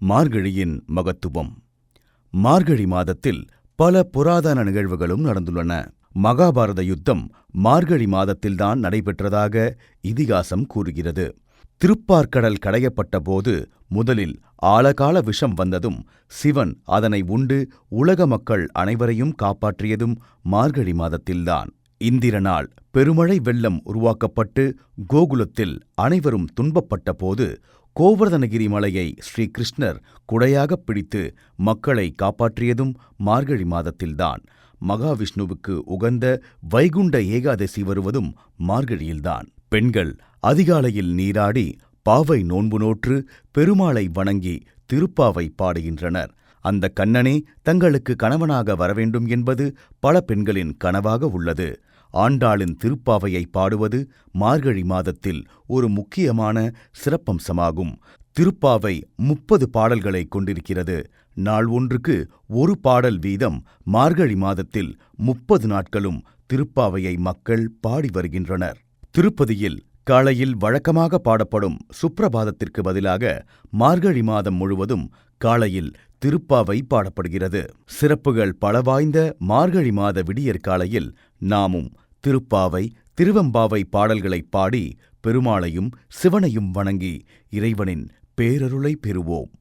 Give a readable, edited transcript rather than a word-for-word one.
மார்கழியின் மகத்துவம். மார்கழி மாதத்தில் பல புராதன நிகழ்வுகளும் நடந்துள்ளன. மகாபாரத யுத்தம் மார்கழி மாதத்தில்தான் நடைபெற்றதாக இதிகாசம் கூறுகிறது. திருப்பார்கடல் கடையப்பட்ட போது முதலில் ஆழகால விஷம் வந்ததும் சிவன் அதனை உண்டு உலக மக்கள் அனைவரையும் காப்பாற்றியதும் மார்கழி மாதத்தில்தான். இந்திரனால் பெருமழை வெள்ளம் உருவாக்கப்பட்டு கோகுலத்தில் அனைவரும் துன்பப்பட்ட போது கோவர்தனகிரி மலையை ஸ்ரீகிருஷ்ணர் குடையாகப் பிடித்து மக்களை காப்பாற்றியதும் மார்கழி மாதத்தில்தான். மகாவிஷ்ணுவுக்கு உகந்த வைகுண்ட ஏகாதசி வருவதும் மார்கழியில்தான். பெண்கள் அதிகாலையில் நீராடி பாவை நோன்பு நோற்று பெருமாளை வணங்கி திருப்பாவை பாடுகின்றனர். அந்த கண்ணனே தங்களுக்கு கணவனாக வரவேண்டும் என்பது பல பெண்களின் கனவாக உள்ளது. ஆண்டாளின் திருப்பாவையை பாடுவது மார்கழி மாதத்தில் ஒரு முக்கியமான சிறப்பம்சமாகும். திருப்பாவை 30 பாடல்களை கொண்டிருக்கிறது. நாள் ஒன்றுக்கு ஒரு பாடல் வீதம் மார்கழி மாதத்தில் 30 நாட்களும் திருப்பாவையை மக்கள் பாடி வருகின்றனர். திருப்பதியில் காலையில் வழக்கமாக பாடப்படும் சுப்ரபாதத்திற்கு பதிலாக மார்கழி மாதம் முழுவதும் காலையில் திருப்பாவை பாடப்படுகிறது. சிறப்புகள் பல வாய்ந்த மார்கழி மாத விடியற்காலையில் நாமும் திருப்பாவை, திருவெம்பாவை பாடல்களை பாடி பெருமாளையும் சிவனையும் வணங்கி இறைவனின் பேரருளை பெறுவோம்.